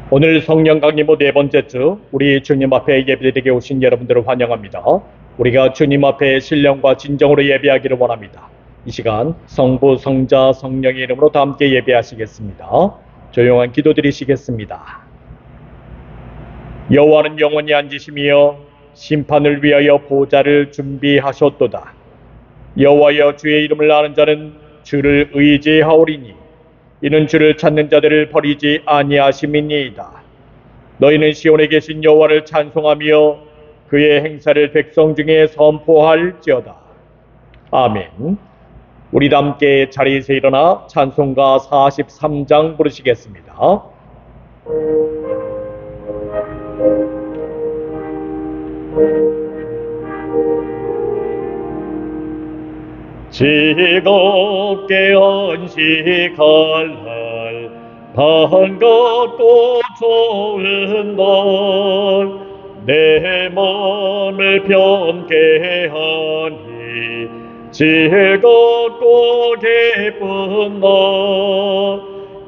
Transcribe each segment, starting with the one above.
오늘 성령 강림후 네 번째 주 우리 주님 앞에 예배드리게 오신 여러분들을 환영합니다. 우리가 주님 앞에 신령과 진정으로 예배하기를 원합니다. 이 시간 성부, 성자, 성령의 이름으로 다 함께 예배하시겠습니다. 조용한 기도 드리시겠습니다. 여호와는 영원히 앉으시며 심판을 위하여 보좌를 준비하셨도다. 여호와여, 주의 이름을 아는 자는 주를 의지하오리니 이는 주를 찾는 자들을 버리지 아니하심이니이다. 너희는 시온에 계신 여호와를 찬송하며 그의 행사를 백성 중에 선포할지어다. 아멘. 우리 다 함께 자리에서 일어나 찬송가 43장 부르시겠습니다. 즐겁게 안식할 날, 반갑고 좋은 날, 내 마음을 편케 하니 즐겁고 기쁜 날,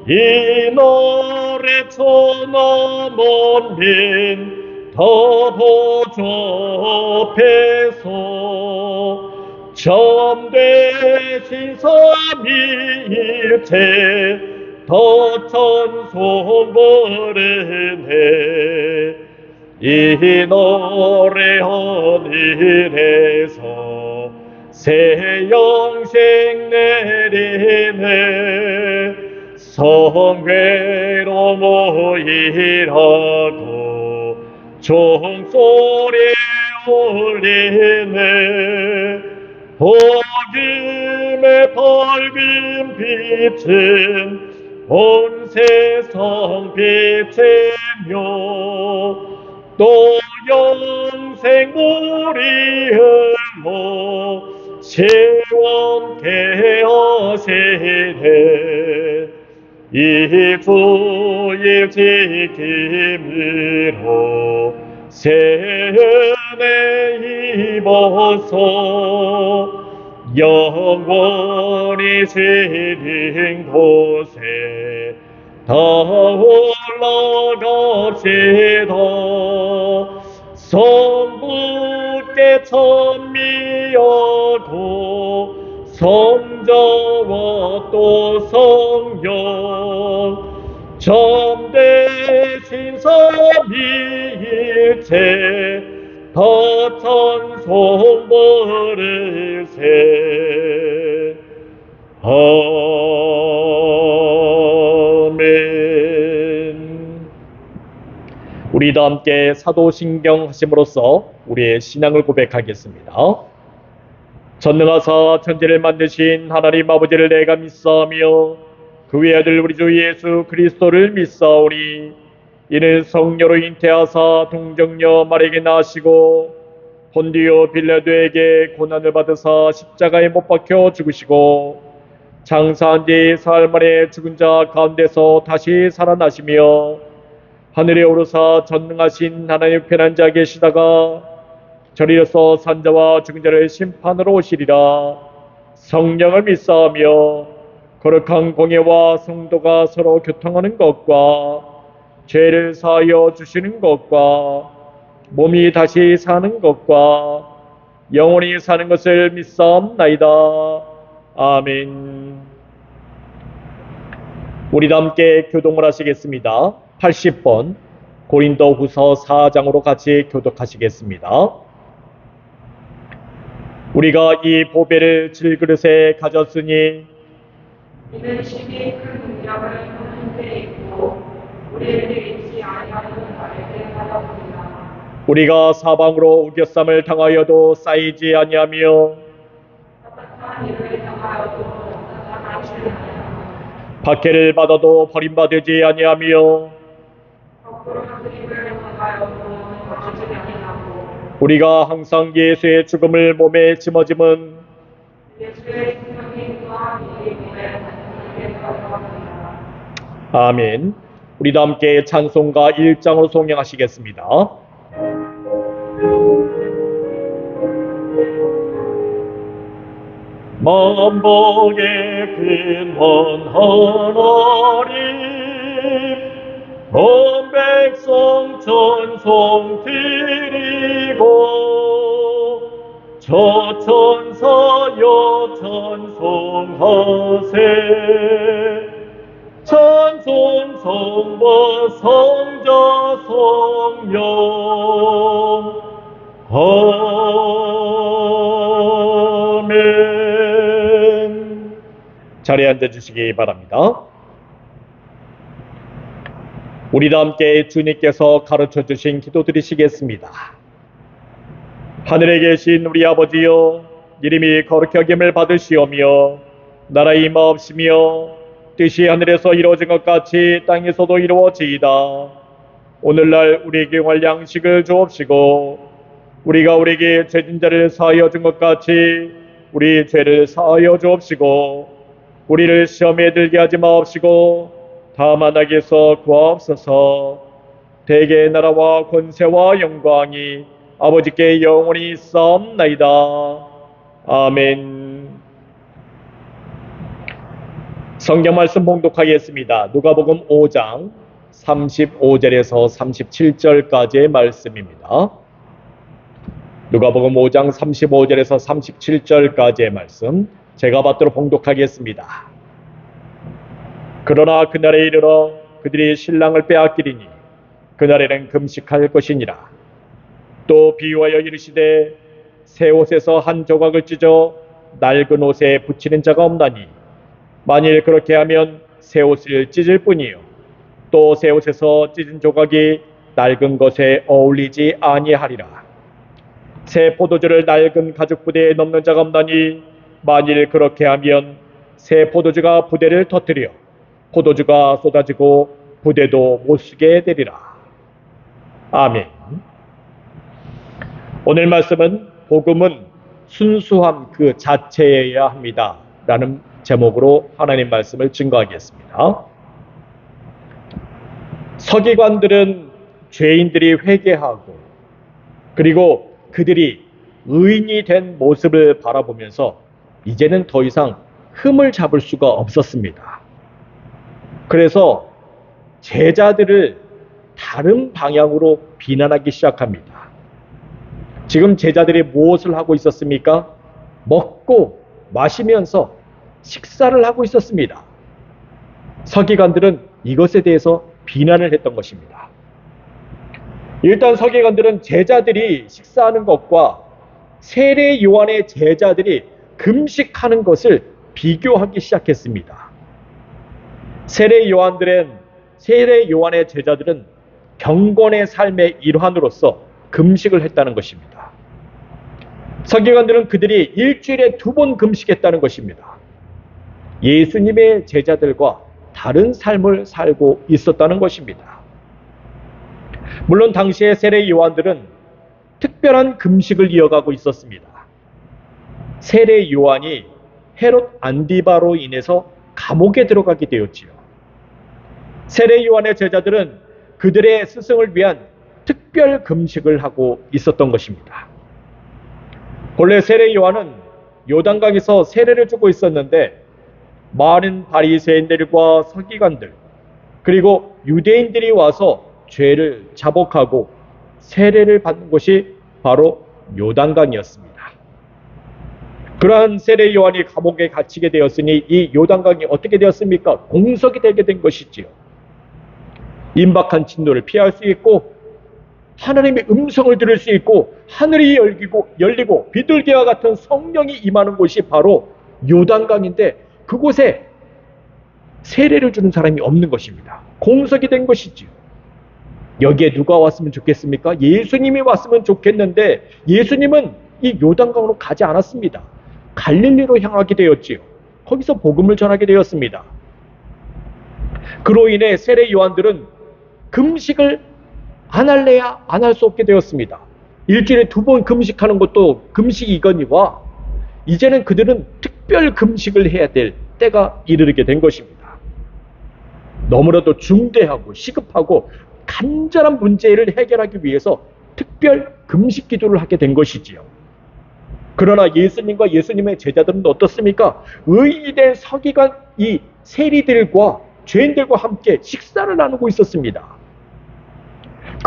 이 날에 천하 만민 다 보좌 앞에서 참되신 삼위일체 다 찬송 부르네. 이 날에 하늘에서 새 양식 내리네. 성회로 모이라고 종소리 울리네. 복음의 밝은 빛은 온 세상 빛이며 또 영생 물이 흘러 시원케 하시네. 이 주일 지킴으로 새 은혜 입어서 영원히 지는 곳에 다 올라갑시다. 성부께 찬미하고 성자와 또 성령 참되신 삼위일체 다 찬송 부르세. 아멘. 우리 다 함께 사도신경 하심으로써 우리의 신앙을 고백하겠습니다. 전능하사 천지를 만드신 하나님 아버지를 내가 믿사오며 그 외아들 우리 주 예수 그리스도를 믿사오니 이는 성녀로 잉태하사 동정녀 마리아에게 나시고 본디오 빌라도에게 고난을 받으사 십자가에 못 박혀 죽으시고 장사한 뒤 사흘 만에 죽은 자 가운데서 다시 살아나시며 하늘에 오르사 전능하신 하나님 편한 자 계시다가 저리로서 산자와 죽은 자를 심판으로 오시리라. 성령을 믿사오며 거룩한 공예와 성도가 서로 교통하는 것과 죄를 사하여 주시는 것과 몸이 다시 사는 것과 영원히 사는 것을 믿사옵나이다. 아멘. 우리 다 함께 교독을 하시겠습니다. 80번 고린도후서 4장으로 같이 교독하시겠습니다. 우리가 이 보배를 질그릇에 가졌으니 이는 심히 큰 능력을 하는 데 있고 우리에게 있지 아니하는 자에게 하였습니다. 우리가 사방으로 우겨쌈을 당하여도 쌓이지 아니하며 떳떳한 일을 당하여도 나타나지 아니하며 박해를 받아도 버림받지 아니하며 거꾸로 드림을 당하여도 거치지 아니하고 우리가 항상 예수의 죽음을 몸에 짊어짐은 예수의 생명이 또한 우리 몸에 단순하게 들어갑니다. 아멘. 우리 다 함께 찬송가 1장으로 송영하시겠습니다. 만복의 근원 하나님 온 백성 찬송 드리고 저 천사여 찬송하세 찬송 성부 성자 성령 아멘. 자리에 앉아주시기 바랍니다. 우리도 함께 주님께서 가르쳐주신 기도 드리시겠습니다. 하늘에 계신 우리 아버지여, 이름이 거룩히 여김을 받으시오며 나라의 임하옵시며 뜻이 하늘에서 이루어진 것 같이 땅에서도 이루어지이다. 오늘날 우리에게 용할 양식을 주옵시고 우리가 우리에게 죄진 자를 사하여 준 것 같이 우리 죄를 사하여 주옵시고 우리를 시험에 들게 하지 마옵시고 다만 악에서 구하옵소서. 대개의 나라와 권세와 영광이 아버지께 영원히 있사옵나이다. 아멘. 성경 말씀 봉독하겠습니다. 누가복음 5장 35절에서 37절까지의 말씀입니다. 누가복음 5장 35절에서 37절까지의 말씀 제가 받도록 봉독하겠습니다. 그러나 그날에 이르러 그들이 신랑을 빼앗기리니 그날에는 금식할 것이니라. 또 비유하여 이르시되 새 옷에서 한 조각을 찢어 낡은 옷에 붙이는 자가 없나니 만일 그렇게 하면 새 옷을 찢을 뿐이요 또 새 옷에서 찢은 조각이 낡은 것에 어울리지 아니하리라. 새 포도주를 낡은 가죽 부대에 넣는 자가 없나니 만일 그렇게 하면 새 포도주가 부대를 터뜨려 포도주가 쏟아지고 부대도 못쓰게 되리라. 아멘. 오늘 말씀은 복음은 순수함 그 자체여야 합니다 라는 제목으로 하나님 말씀을 증거하겠습니다. 서기관들은 죄인들이 회개하고 그리고 그들이 의인이 된 모습을 바라보면서 이제는 더 이상 흠을 잡을 수가 없었습니다. 그래서 제자들을 다른 방향으로 비난하기 시작합니다. 지금 제자들이 무엇을 하고 있었습니까? 먹고 마시면서 식사를 하고 있었습니다. 서기관들은 이것에 대해서 비난을 했던 것입니다. 일단 서기관들은 제자들이 식사하는 것과 세례 요한의 제자들이 금식하는 것을 비교하기 시작했습니다. 세례 요한의 제자들은 경건의 삶의 일환으로서 금식을 했다는 것입니다. 서기관들은 그들이 일주일에 2번 금식했다는 것입니다. 예수님의 제자들과 다른 삶을 살고 있었다는 것입니다. 물론 당시의 세례 요한들은 특별한 금식을 이어가고 있었습니다. 세례 요한이 헤롯 안디바로 인해서 감옥에 들어가게 되었지요. 세례 요한의 제자들은 그들의 스승을 위한 특별 금식을 하고 있었던 것입니다. 본래 세례 요한은 요단강에서 세례를 주고 있었는데 많은 바리새인들과 서기관들 그리고 유대인들이 와서 죄를 자복하고 세례를 받는 곳이 바로 요단강이었습니다. 그러한 세례 요한이 감옥에 갇히게 되었으니 이 요단강이 어떻게 되었습니까? 공석이 되게 된 것이지요. 임박한 진노를 피할 수 있고 하나님의 음성을 들을 수 있고 하늘이 열리고 비둘기와 같은 성령이 임하는 곳이 바로 요단강인데 그곳에 세례를 주는 사람이 없는 것입니다. 공석이 된 것이지요. 여기에 누가 왔으면 좋겠습니까? 예수님이 왔으면 좋겠는데 예수님은 이 요단강으로 가지 않았습니다. 갈릴리로 향하게 되었지요. 거기서 복음을 전하게 되었습니다. 그로 인해 세례 요한들은 금식을 안 할래야 안 할 수 없게 되었습니다. 일주일에 2번 금식하는 것도 금식이거니와 이제는 그들은 특별 금식을 해야 될 때가 이르게 된 것입니다. 너무나도 중대하고 시급하고 간절한 문제를 해결하기 위해서 특별 금식 기도를 하게 된 것이지요. 그러나 예수님과 예수님의 제자들은 어떻습니까? 의인이 된 서기관 이 세리들과 죄인들과 함께 식사를 나누고 있었습니다.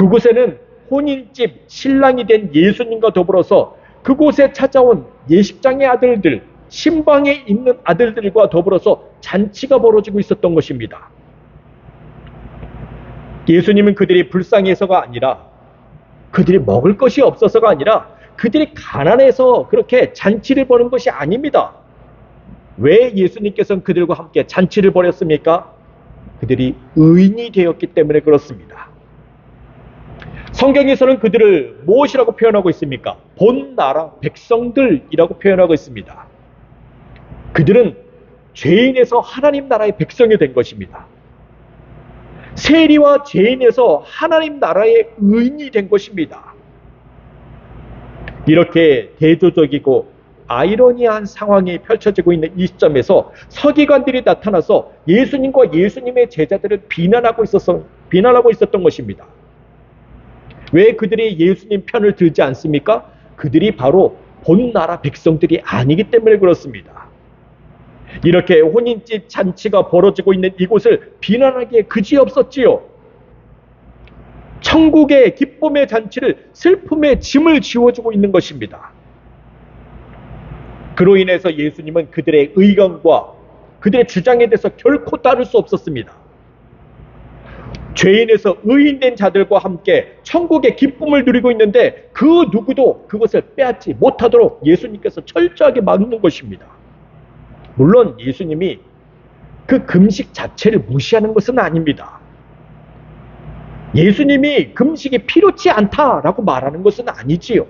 그곳에는 혼인집 신랑이 된 예수님과 더불어서 그곳에 찾아온 예식장의 아들들, 신방에 있는 아들들과 더불어서 잔치가 벌어지고 있었던 것입니다. 예수님은 그들이 불쌍해서가 아니라, 그들이 먹을 것이 없어서가 아니라, 그들이 가난해서 그렇게 잔치를 벌인 것이 아닙니다. 왜 예수님께서는 그들과 함께 잔치를 벌였습니까? 그들이 의인이 되었기 때문에 그렇습니다. 성경에서는 그들을 무엇이라고 표현하고 있습니까? 본 나라 백성들이라고 표현하고 있습니다. 그들은 죄인에서 하나님 나라의 백성이 된 것입니다. 세리와 죄인에서 하나님 나라의 의인이 된 것입니다. 이렇게 대조적이고 아이러니한 상황이 펼쳐지고 있는 이 시점에서 서기관들이 나타나서 예수님과 예수님의 제자들을 비난하고 있었던 것입니다. 왜 그들이 예수님 편을 들지 않습니까? 그들이 바로 본 나라 백성들이 아니기 때문에 그렇습니다. 이렇게 혼인집 잔치가 벌어지고 있는 이곳을 비난하기에 그지없었지요. 천국의 기쁨의 잔치를 슬픔의 짐을 지워주고 있는 것입니다. 그로 인해서 예수님은 그들의 의견과 그들의 주장에 대해서 결코 따를 수 없었습니다. 죄인에서 의인된 자들과 함께 천국의 기쁨을 누리고 있는데 그 누구도 그것을 빼앗지 못하도록 예수님께서 철저하게 막는 것입니다. 물론 예수님이 그 금식 자체를 무시하는 것은 아닙니다. 예수님이 금식이 필요치 않다라고 말하는 것은 아니지요.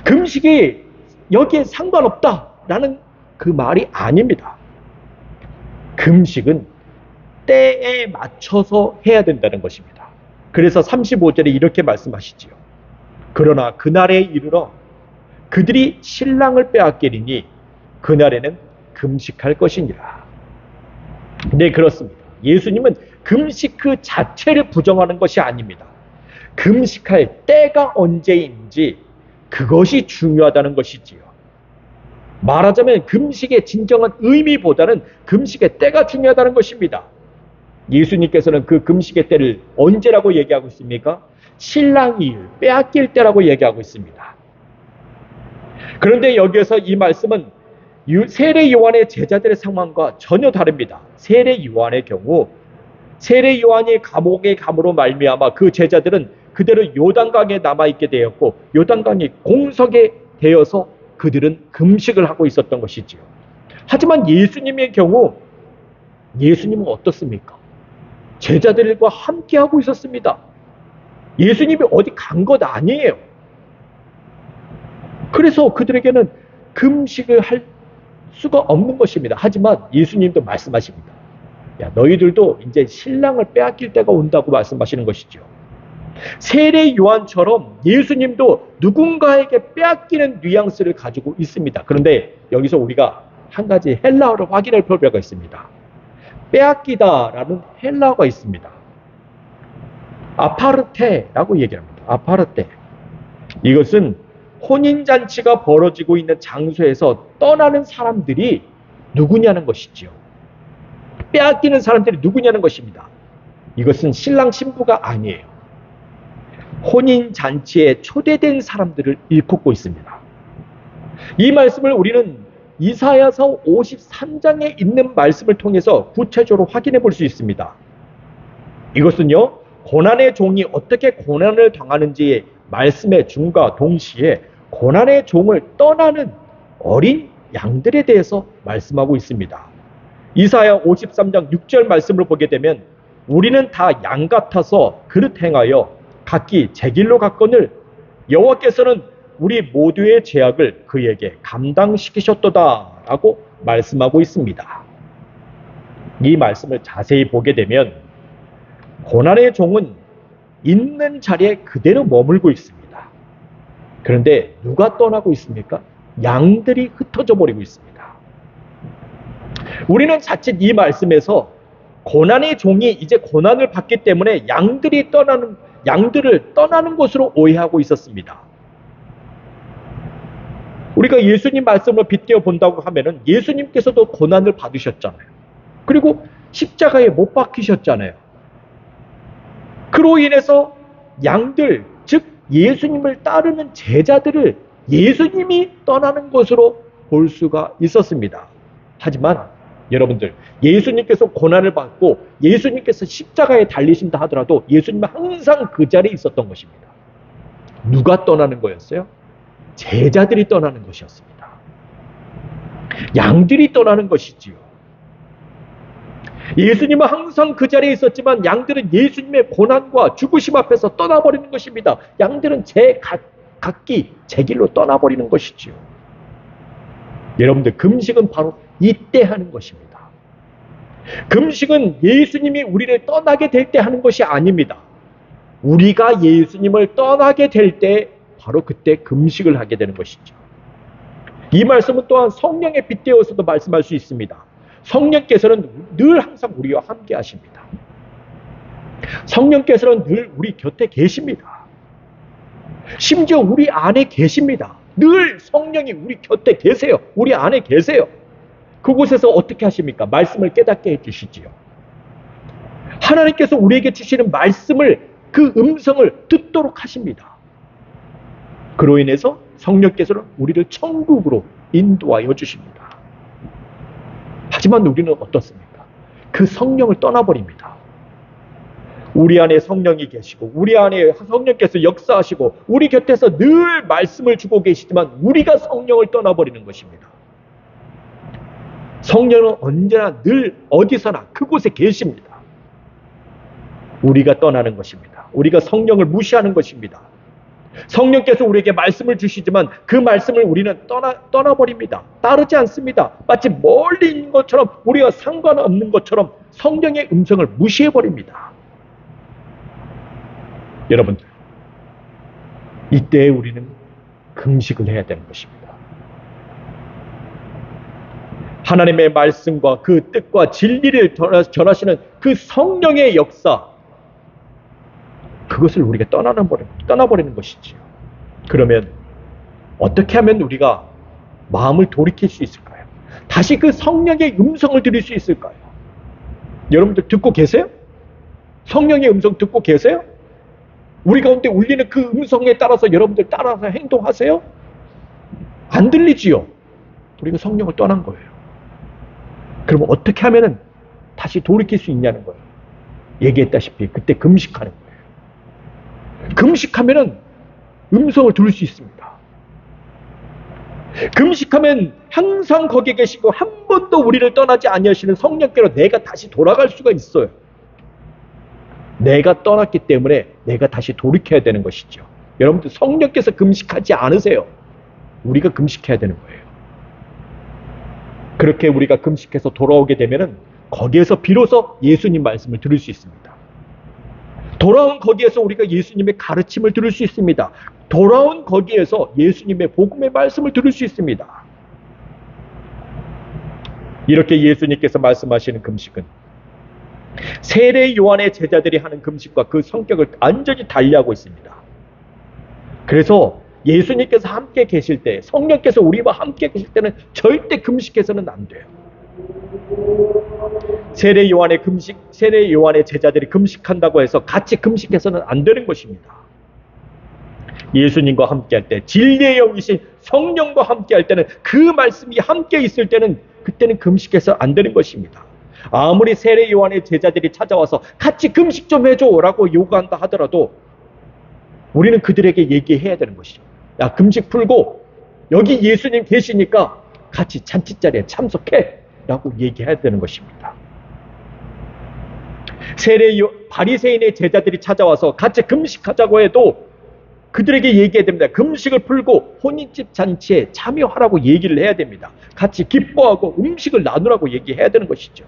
금식이 여기에 상관없다라는 그 말이 아닙니다. 금식은 때에 맞춰서 해야 된다는 것입니다. 그래서 35절에 이렇게 말씀하시지요. 그러나 그날에 이르러 그들이 신랑을 빼앗기리니 그날에는 금식할 것이니라. 네, 그렇습니다. 예수님은 금식 그 자체를 부정하는 것이 아닙니다. 금식할 때가 언제인지 그것이 중요하다는 것이지요. 말하자면 금식의 진정한 의미보다는 금식의 때가 중요하다는 것입니다. 예수님께서는 그 금식의 때를 언제라고 얘기하고 있습니까? 신랑이 빼앗길 때라고 얘기하고 있습니다. 그런데 여기에서 이 말씀은 세례 요한의 제자들의 상황과 전혀 다릅니다. 세례 요한의 경우 세례 요한이 감옥에 감으로 말미암아 그 제자들은 그대로 요단강에 남아있게 되었고 요단강이 공석에 되어서 그들은 금식을 하고 있었던 것이지요. 하지만 예수님의 경우 예수님은 어떻습니까? 제자들과 함께하고 있었습니다. 예수님이 어디 간 것 아니에요. 그래서 그들에게는 금식을 할 수가 없는 것입니다. 하지만 예수님도 말씀하십니다. 야, 너희들도 이제 신랑을 빼앗길 때가 온다고 말씀하시는 것이죠. 세례 요한처럼 예수님도 누군가에게 빼앗기는 뉘앙스를 가지고 있습니다. 그런데 여기서 우리가 한 가지 헬라어를 확인할 필요가 있습니다. 빼앗기다라는 헬라어가 있습니다. 아파르테라고 얘기합니다. 아파르테. 이것은 혼인잔치가 벌어지고 있는 장소에서 떠나는 사람들이 누구냐는 것이지요. 빼앗기는 사람들이 누구냐는 것입니다. 이것은 신랑 신부가 아니에요. 혼인잔치에 초대된 사람들을 일컫고 있습니다. 이 말씀을 우리는 이사야서 53장에 있는 말씀을 통해서 구체적으로 확인해 볼 수 있습니다. 이것은요, 고난의 종이 어떻게 고난을 당하는지의 말씀의 중과 동시에 고난의 종을 떠나는 어린 양들에 대해서 말씀하고 있습니다. 이사야 53장 6절 말씀을 보게 되면 우리는 다 양 같아서 그릇 행하여 각기 제 길로 갔거늘 여호와께서는 우리 모두의 죄악을 그에게 감당시키셨도다 라고 말씀하고 있습니다. 이 말씀을 자세히 보게 되면 고난의 종은 있는 자리에 그대로 머물고 있습니다. 그런데 누가 떠나고 있습니까? 양들이 흩어져 버리고 있습니다. 우리는 자칫 이 말씀에서 고난의 종이 이제 고난을 받기 때문에 양들을 떠나는 것으로 오해하고 있었습니다. 우리가 예수님 말씀을 빗대어 본다고 하면은 예수님께서도 고난을 받으셨잖아요. 그리고 십자가에 못 박히셨잖아요. 그로 인해서 양들, 즉 예수님을 따르는 제자들을 예수님이 떠나는 것으로 볼 수가 있었습니다. 하지만 여러분들, 예수님께서 고난을 받고 예수님께서 십자가에 달리신다 하더라도 예수님은 항상 그 자리에 있었던 것입니다. 누가 떠나는 거였어요? 제자들이 떠나는 것이었습니다. 양들이 떠나는 것이지요. 예수님은 항상 그 자리에 있었지만 양들은 예수님의 고난과 죽으심 앞에서 떠나버리는 것입니다. 양들은 각기 제 길로 떠나버리는 것이지요. 여러분들, 금식은 바로 이때 하는 것입니다. 금식은 예수님이 우리를 떠나게 될 때 하는 것이 아닙니다. 우리가 예수님을 떠나게 될 때 바로 그때 금식을 하게 되는 것이죠. 이 말씀은 또한 성령에 빗대어서도 말씀할 수 있습니다. 성령께서는 늘 항상 우리와 함께 하십니다. 성령께서는 늘 우리 곁에 계십니다. 심지어 우리 안에 계십니다. 늘 성령이 우리 곁에 계세요. 우리 안에 계세요. 그곳에서 어떻게 하십니까? 말씀을 깨닫게 해주시지요. 하나님께서 우리에게 주시는 말씀을, 그 음성을 듣도록 하십니다. 그로 인해서 성령께서는 우리를 천국으로 인도하여 주십니다. 하지만 우리는 어떻습니까? 그 성령을 떠나버립니다. 우리 안에 성령이 계시고 우리 안에 성령께서 역사하시고 우리 곁에서 늘 말씀을 주고 계시지만 우리가 성령을 떠나버리는 것입니다. 성령은 언제나 늘 어디서나 그곳에 계십니다. 우리가 떠나는 것입니다. 우리가 성령을 무시하는 것입니다. 성령께서 우리에게 말씀을 주시지만 그 말씀을 우리는 떠나버립니다. 따르지 않습니다. 마치 멀리 있는 것처럼, 우리가 상관없는 것처럼 성령의 음성을 무시해버립니다. 여러분들, 이때 우리는 금식을 해야 되는 것입니다. 하나님의 말씀과 그 뜻과 진리를 전하시는 그 성령의 역사, 그것을 우리가 떠나버리는 것이지요. 그러면 어떻게 하면 우리가 마음을 돌이킬 수 있을까요? 다시 그 성령의 음성을 들을 수 있을까요? 여러분들 듣고 계세요? 성령의 음성 듣고 계세요? 우리 가운데 울리는 그 음성에 따라서 여러분들 따라서 행동하세요? 안 들리지요? 우리가 성령을 떠난 거예요. 그럼 어떻게 하면 다시 돌이킬 수 있냐는 거예요. 얘기했다시피 그때 금식하는 거예요. 금식하면 음성을 들을 수 있습니다. 금식하면 항상 거기에 계시고 한 번도 우리를 떠나지 아니하시는 성령께로 내가 다시 돌아갈 수가 있어요. 내가 떠났기 때문에 내가 다시 돌이켜야 되는 것이죠. 여러분들, 성령께서 금식하지 않으세요. 우리가 금식해야 되는 거예요. 그렇게 우리가 금식해서 돌아오게 되면은 거기에서 비로소 예수님 말씀을 들을 수 있습니다. 돌아온 거기에서 우리가 예수님의 가르침을 들을 수 있습니다. 돌아온 거기에서 예수님의 복음의 말씀을 들을 수 있습니다. 이렇게 예수님께서 말씀하시는 금식은 세례 요한의 제자들이 하는 금식과 그 성격을 완전히 달리하고 있습니다. 그래서 예수님께서 함께 계실 때, 성령께서 우리와 함께 계실 때는 절대 금식해서는 안 돼요. 세례 요한의 제자들이 금식한다고 해서 같이 금식해서는 안 되는 것입니다. 예수님과 함께 할 때, 진리의 영이신 성령과 함께 할 때는, 그 말씀이 함께 있을 때는, 그때는 금식해서 안 되는 것입니다. 아무리 세례 요한의 제자들이 찾아와서 같이 금식 좀 해줘 라고 요구한다 하더라도 우리는 그들에게 얘기해야 되는 것이죠. 야, 금식 풀고 여기 예수님 계시니까 같이 잔치자리에 참석해 라고 얘기해야 되는 것입니다. 바리새인의 제자들이 찾아와서 같이 금식하자고 해도 그들에게 얘기해야 됩니다. 금식을 풀고 혼인집 잔치에 참여하라고 얘기를 해야 됩니다. 같이 기뻐하고 음식을 나누라고 얘기해야 되는 것이죠.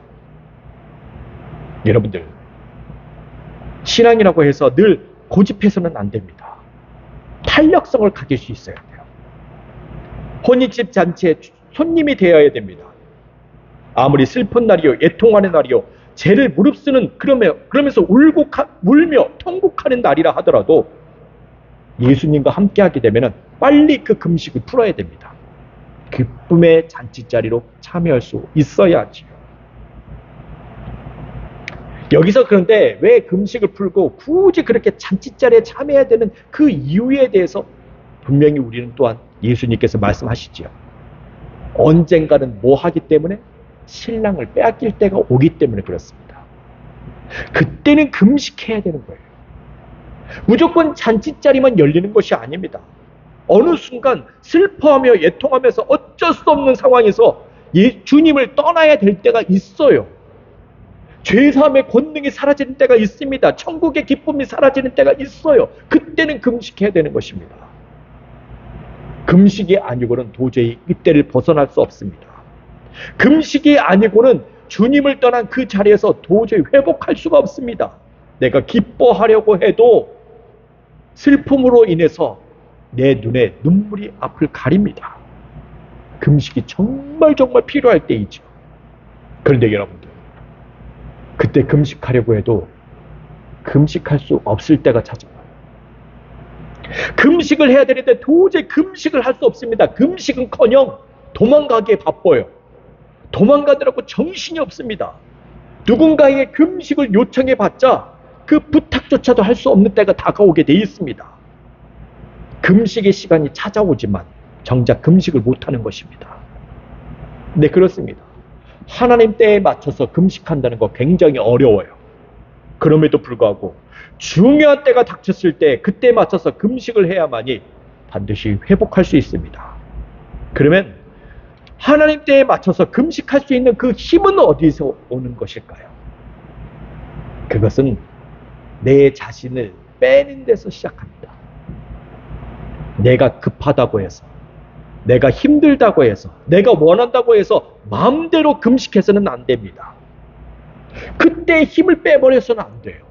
여러분들, 신앙이라고 해서 늘 고집해서는 안 됩니다. 탄력성을 가질 수 있어야 돼요. 혼인집 잔치에 손님이 되어야 됩니다. 아무리 슬픈 날이요, 애통하는 날이요, 죄를 무릅쓰는, 그러면서 울며 통곡하는 날이라 하더라도 예수님과 함께 하게 되면 빨리 그 금식을 풀어야 됩니다. 기쁨의 잔치자리로 참여할 수 있어야지요. 여기서 그런데 왜 금식을 풀고 굳이 그렇게 잔치자리에 참여해야 되는 그 이유에 대해서 분명히 우리는 또한 예수님께서 말씀하시지요. 언젠가는 뭐 하기 때문에? 신랑을 빼앗길 때가 오기 때문에 그렇습니다. 그때는 금식해야 되는 거예요. 무조건 잔치자리만 열리는 것이 아닙니다. 어느 순간 슬퍼하며 애통하면서 어쩔 수 없는 상황에서 주님을 떠나야 될 때가 있어요. 죄사함의 권능이 사라지는 때가 있습니다. 천국의 기쁨이 사라지는 때가 있어요. 그때는 금식해야 되는 것입니다. 금식이 아니고는 도저히 이때를 벗어날 수 없습니다. 금식이 아니고는 주님을 떠난 그 자리에서 도저히 회복할 수가 없습니다. 내가 기뻐하려고 해도 슬픔으로 인해서 내 눈에 눈물이 앞을 가립니다. 금식이 정말 필요할 때이죠. 그런데 여러분들, 그때 금식하려고 해도 금식할 수 없을 때가 찾아와요. 금식을 해야 되는데 도저히 금식을 할 수 없습니다. 금식은커녕 도망가기에 바빠요. 도망가더라고 정신이 없습니다. 누군가에게 금식을 요청해봤자 그 부탁조차도 할 수 없는 때가 다가오게 돼 있습니다. 금식의 시간이 찾아오지만 정작 금식을 못하는 것입니다. 네, 그렇습니다. 하나님 때에 맞춰서 금식한다는 거 굉장히 어려워요. 그럼에도 불구하고 중요한 때가 닥쳤을 때 그때에 맞춰서 금식을 해야만이 반드시 회복할 수 있습니다. 그러면 하나님 때에 맞춰서 금식할 수 있는 그 힘은 어디서 오는 것일까요? 그것은 내 자신을 빼는 데서 시작합니다. 내가 급하다고 해서, 내가 힘들다고 해서, 내가 원한다고 해서 마음대로 금식해서는 안 됩니다. 그때의 힘을 빼버려서는 안 돼요.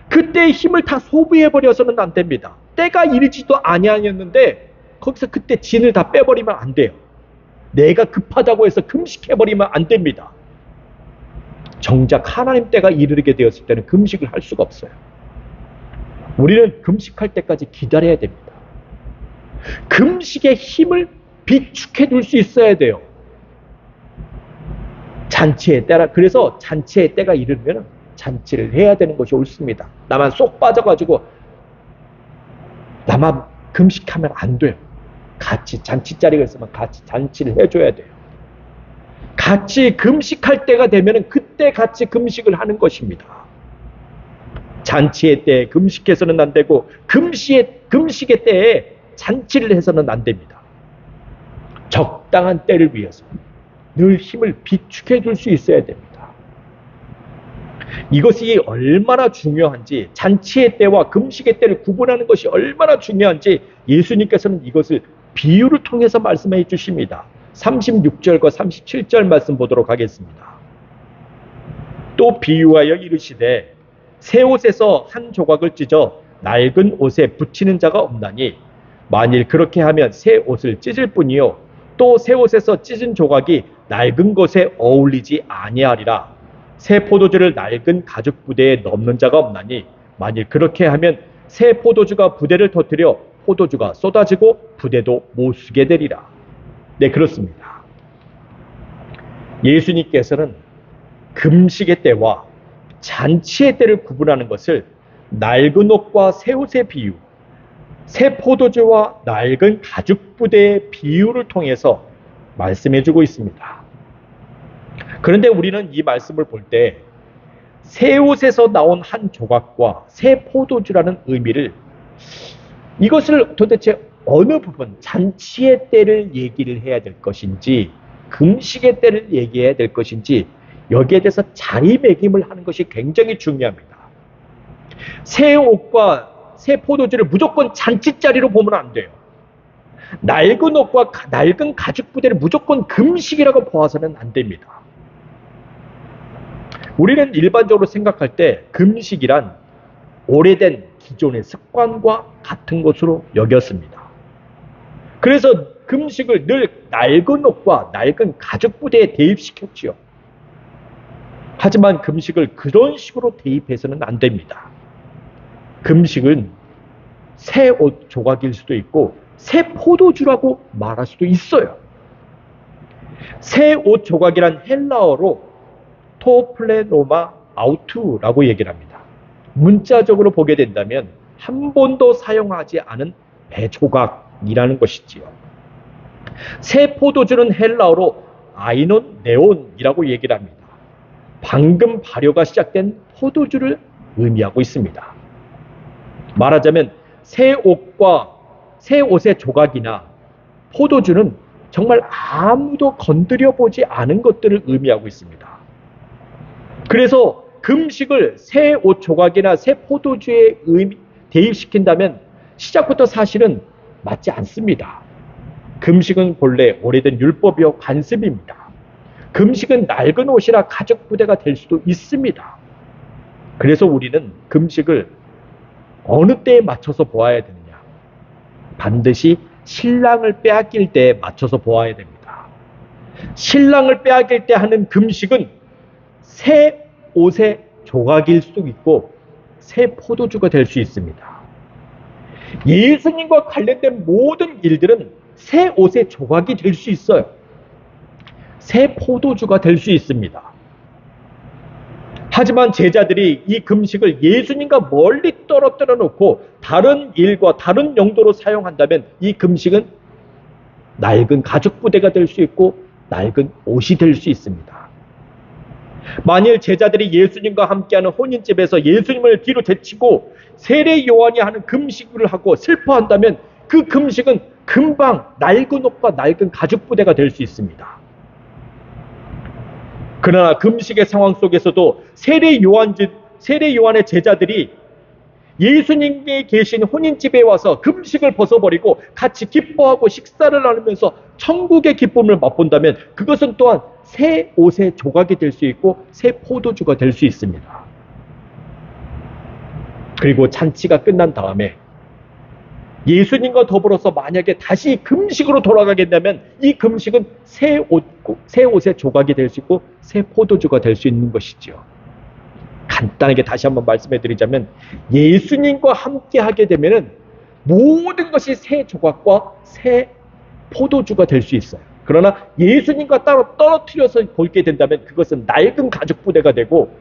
그때의 힘을 다 소비해버려서는 안 됩니다. 때가 이르지도 아니하였는데 거기서 그때 진을 다 빼버리면 안 돼요. 내가 급하다고 해서 금식해버리면 안 됩니다. 정작 하나님 때가 이르게 되었을 때는 금식을 할 수가 없어요. 우리는 금식할 때까지 기다려야 됩니다. 금식의 힘을 비축해 둘 수 있어야 돼요. 잔치의 때라, 그래서 잔치의 때가 이르면 잔치를 해야 되는 것이 옳습니다. 나만 쏙 빠져가지고 나만 금식하면 안 돼요. 같이 잔치자리가 있으면 같이 잔치를 해줘야 돼요. 같이 금식할 때가 되면 그때 같이 금식을 하는 것입니다. 잔치의 때에 금식해서는 안 되고 금식의 때에 잔치를 해서는 안 됩니다. 적당한 때를 위해서 늘 힘을 비축해 줄 수 있어야 됩니다. 이것이 얼마나 중요한지, 잔치의 때와 금식의 때를 구분하는 것이 얼마나 중요한지 예수님께서는 이것을 비유를 통해서 말씀해 주십니다. 36절과 37절 말씀 보도록 하겠습니다. 또 비유하여 이르시되 새 옷에서 한 조각을 찢어 낡은 옷에 붙이는 자가 없나니 만일 그렇게 하면 새 옷을 찢을 뿐이요 또 새 옷에서 찢은 조각이 낡은 것에 어울리지 아니하리라. 새 포도주를 낡은 가죽 부대에 넣는 자가 없나니 만일 그렇게 하면 새 포도주가 부대를 터뜨려 포도주가 쏟아지고 부대도 못 쓰게 되리라. 네, 그렇습니다. 예수님께서는 금식의 때와 잔치의 때를 구분하는 것을 낡은 옷과 새 옷의 비유, 새 포도주와 낡은 가죽 부대의 비유를 통해서 말씀해주고 있습니다. 그런데 우리는 이 말씀을 볼 때 새 옷에서 나온 한 조각과 새 포도주라는 의미를, 이것을 도대체 어느 부분, 잔치의 때를 얘기를 해야 될 것인지 금식의 때를 얘기해야 될 것인지 여기에 대해서 자리매김을 하는 것이 굉장히 중요합니다. 새 옷과 새 포도주를 무조건 잔치자리로 보면 안 돼요. 낡은 옷과 낡은 가죽 부대를 무조건 금식이라고 보아서는 안 됩니다. 우리는 일반적으로 생각할 때 금식이란 오래된 기존의 습관과 같은 것으로 여겼습니다. 그래서 금식을 늘 낡은 옷과 낡은 가죽 부대에 대입시켰지요. 하지만 금식을 그런 식으로 대입해서는 안 됩니다. 금식은 새 옷 조각일 수도 있고 새 포도주라고 말할 수도 있어요. 새 옷 조각이란 헬라어로 토플레노마 아우트라고 얘기를 합니다. 문자적으로 보게 된다면 한 번도 사용하지 않은 배조각이라는 것이지요. 새 포도주는 헬라어로 아이논 네온이라고 얘기를 합니다. 방금 발효가 시작된 포도주를 의미하고 있습니다. 말하자면 새 옷의 조각이나 포도주는 정말 아무도 건드려 보지 않은 것들을 의미하고 있습니다. 그래서 금식을 새 옷 조각이나 새 포도주에 대입시킨다면 시작부터 사실은 맞지 않습니다. 금식은 본래 오래된 율법이요 관습입니다. 금식은 낡은 옷이나 가죽 부대가 될 수도 있습니다. 그래서 우리는 금식을 어느 때에 맞춰서 보아야 되느냐? 반드시 신랑을 빼앗길 때에 맞춰서 보아야 됩니다. 신랑을 빼앗길 때 하는 금식은 새 옷의 조각일 수도 있고 새 포도주가 될 수 있습니다. 예수님과 관련된 모든 일들은 새 옷의 조각이 될 수 있어요. 새 포도주가 될 수 있습니다. 하지만 제자들이 이 금식을 예수님과 멀리 떨어뜨려 놓고 다른 일과 다른 용도로 사용한다면 이 금식은 낡은 가죽 부대가 될 수 있고 낡은 옷이 될 수 있습니다. 만일 제자들이 예수님과 함께하는 혼인집에서 예수님을 뒤로 제치고 세례 요한이 하는 금식을 하고 슬퍼한다면 그 금식은 금방 낡은 옷과 낡은 가죽 부대가 될 수 있습니다. 그러나 금식의 상황 속에서도 세례 요한의 제자들이 예수님이 계신 혼인집에 와서 금식을 벗어버리고 같이 기뻐하고 식사를 나누면서 천국의 기쁨을 맛본다면 그것은 또한 새 옷의 조각이 될 수 있고 새 포도주가 될 수 있습니다. 그리고 잔치가 끝난 다음에 예수님과 더불어서 만약에 다시 금식으로 돌아가게 된다면 이 금식은 새 옷의 조각이 될 수 있고 새 포도주가 될 수 있는 것이지요. 간단하게 다시 한번 말씀해 드리자면 예수님과 함께 하게 되면 모든 것이 새 조각과 새 포도주가 될 수 있어요. 그러나 예수님과 따로 떨어뜨려서 보게 된다면 그것은 낡은 가죽 부대가 되고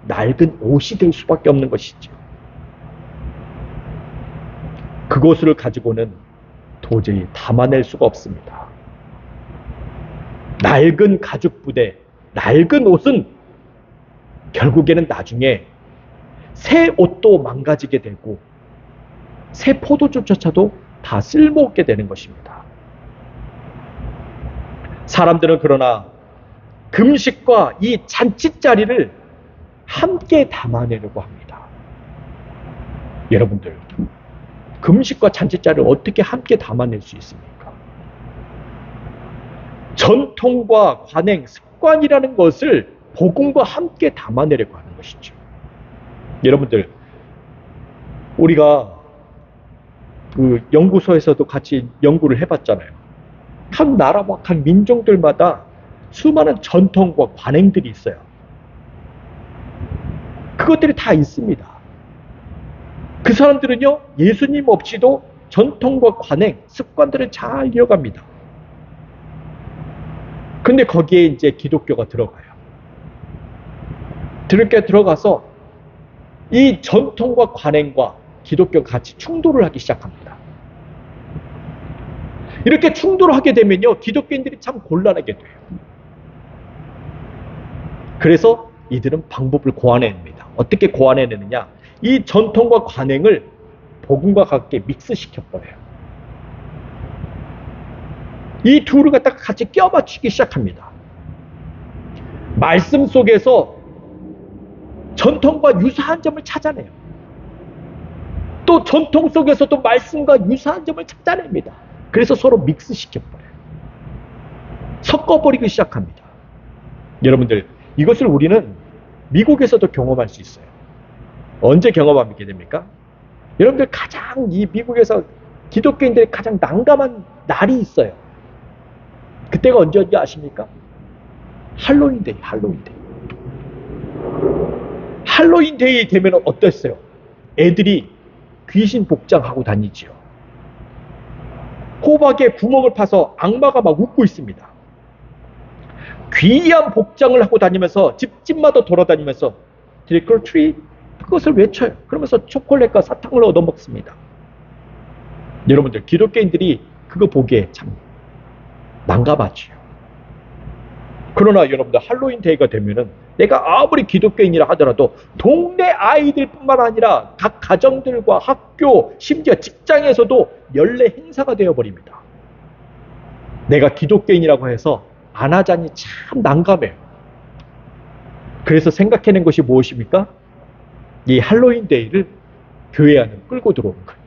낡은 옷이 될 수밖에 없는 것이죠. 그것을 가지고는 도저히 담아낼 수가 없습니다. 낡은 가죽 부대, 낡은 옷은 결국에는 나중에 새 옷도 망가지게 되고 새 포도주조차도 다 쓸모없게 되는 것입니다. 사람들은 그러나 금식과 이 잔치자리를 함께 담아내려고 합니다. 여러분들, 금식과 잔치자리를 어떻게 함께 담아낼 수 있습니까? 전통과 관행, 습관이라는 것을 복음과 함께 담아내려고 하는 것이죠. 여러분들, 우리가 그 연구소에서도 같이 연구를 해봤잖아요. 각 나라와 각 민족들마다 수많은 전통과 관행들이 있어요. 그것들이 다 있습니다. 그 사람들은요, 예수님 없이도 전통과 관행, 습관들을 잘 이어갑니다. 근데 거기에 이제 기독교가 들어가요. 그렇게 들어가서 이 전통과 관행과 기독교가 같이 충돌을 하기 시작합니다. 이렇게 충돌을 하게 되면요, 기독교인들이 참 곤란하게 돼요. 그래서 이들은 방법을 고안해냅니다. 어떻게 고안해내느냐? 이 전통과 관행을 복음과 함께 믹스시켜버려요. 이 둘을 갖다가 같이 껴맞추기 시작합니다. 말씀 속에서 전통과 유사한 점을 찾아내요. 또 전통 속에서도 말씀과 유사한 점을 찾아냅니다. 그래서 서로 믹스시켜버려요. 섞어버리기 시작합니다. 여러분들, 이것을 우리는 미국에서도 경험할 수 있어요. 언제 경험하게 됩니까? 여러분들, 가장 이 미국에서 기독교인들이 가장 난감한 날이 있어요. 그때가 언제인지 아십니까? 할로윈데이, 할로윈데이. 할로윈데이 되면 어땠어요? 애들이 귀신 복장하고 다니지요. 호박에 구멍을 파서 악마가 막 웃고 있습니다. 귀한 복장을 하고 다니면서 집집마다 돌아다니면서 트릭 올 트릿 그것을 외쳐요. 그러면서 초콜릿과 사탕을 얻어먹습니다. 여러분들 기독교인들이 그거 보기에 참 난감하지요. 그러나 여러분들 할로윈 데이가 되면은 내가 아무리 기독교인이라 하더라도 동네 아이들뿐만 아니라 각 가정들과 학교 심지어 직장에서도 연례 행사가 되어버립니다. 내가 기독교인이라고 해서 안 하자니 참 난감해요. 그래서 생각해낸 것이 무엇입니까? 이 할로윈 데이를 교회 안에 끌고 들어오는 거예요.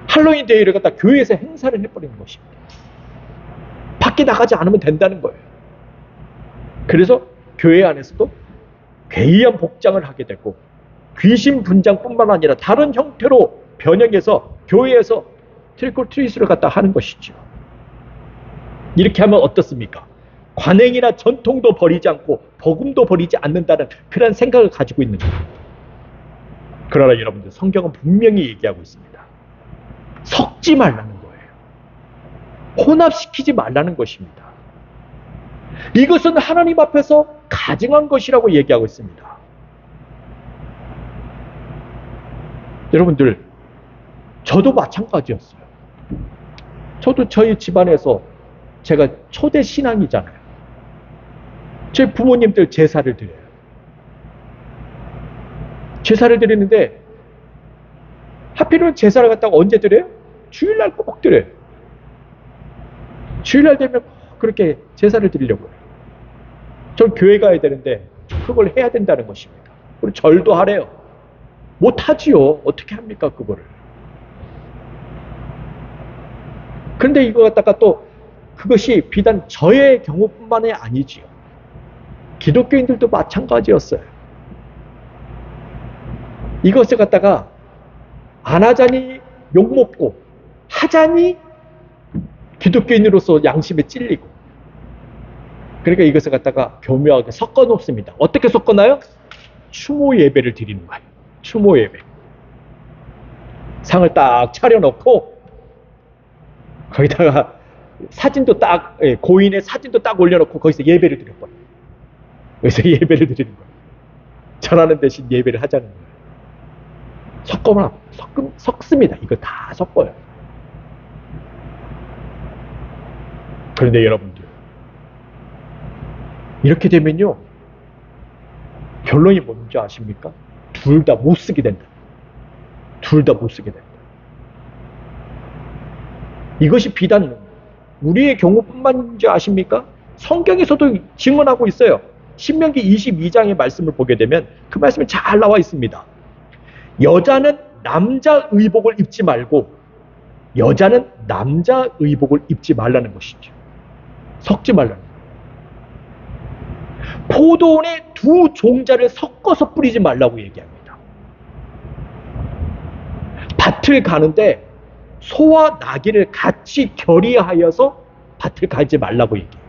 할로윈 데이를 갖다 교회에서 행사를 해버리는 것입니다. 밖에 나가지 않으면 된다는 거예요. 그래서 교회 안에서도 괴이한 복장을 하게 되고 귀신 분장뿐만 아니라 다른 형태로 변형해서 교회에서 트릭 올 트릿을 갖다 하는 것이죠. 이렇게 하면 어떻습니까? 관행이나 전통도 버리지 않고 복음도 버리지 않는다는 그런 생각을 가지고 있는 거예요. 그러나 여러분들 성경은 분명히 얘기하고 있습니다. 섞지 말라는 거예요. 혼합시키지 말라는 것입니다. 이것은 하나님 앞에서 가증한 것이라고 얘기하고 있습니다. 여러분들, 저도 마찬가지였어요. 저도 저희 집안에서 제가 초대 신앙이잖아요. 저희 부모님들 제사를 드려요. 제사를 드리는데 하필이면 제사를 갖다가 언제 드려요? 주일날 꼭 드려요. 주일날 되면 그렇게 제사를 드리려고 해요. 전 교회 가야 되는데 그걸 해야 된다는 것입니다. 그리고 절도 하래요. 못하지요. 어떻게 합니까 그거를. 그런데 이거 갖다가 또 그것이 비단 저의 경우뿐만이 아니지요. 기독교인들도 마찬가지였어요. 이것을 갖다가 안 하자니 욕먹고 하자니 기독교인으로서 양심에 찔리고 그러니까 이것을 갖다가 교묘하게 섞어 놓습니다. 어떻게 섞어놔요? 추모 예배를 드리는 거예요. 추모 예배. 상을 딱 차려놓고 거기다가 사진도 딱 고인의 사진도 딱 올려놓고 거기서 예배를 드려버려요. 여기서 예배를 드리는 거예요. 전하는 대신 예배를 하자는 거예요. 섞습니다. 이거 다 섞어요. 그런데 여러분들 이렇게 되면요 결론이 뭔지 아십니까? 둘 다 못 쓰게 된다. 둘 다 못 쓰게 된다. 이것이 비단 우리의 경우뿐만인지 아십니까? 성경에서도 증언하고 있어요. 신명기 22장의 말씀을 보게 되면 그 말씀이 잘 나와 있습니다. 여자는 남자 의복을 입지 말고 여자는 남자 의복을 입지 말라는 것이죠. 섞지 말라는 거예요. 포도원에 두 종자를 섞어서 뿌리지 말라고 얘기합니다. 밭을 가는데 소와 나귀를 같이 결의하여서 밭을 갈지 말라고 얘기해요.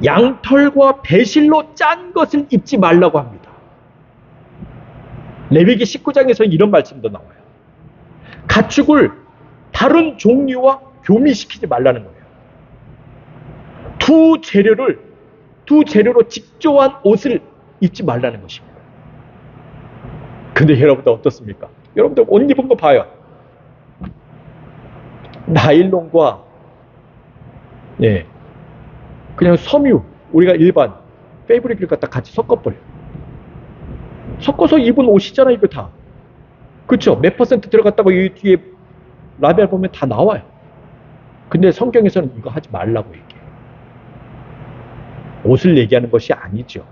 양털과 배실로 짠 것을 입지 말라고 합니다. 레위기 19장에서 이런 말씀도 나와요. 가축을 다른 종류와 교미시키지 말라는 거예요. 두 재료로 직조한 옷을 입지 말라는 것입니다. 근데 여러분들 어떻습니까? 여러분들 옷 입은 거 봐요. 나일론과 그냥 섬유 우리가 일반 페이브릭을 갖다 같이 섞어버려요. 섞어서 입은 옷이잖아 이거 다. 그렇죠? 몇 퍼센트 들어갔다고 이 뒤에 라벨 보면 다 나와요. 근데 성경에서는 이거 하지 말라고 얘기해요. 옷을 얘기하는 것이 아니죠.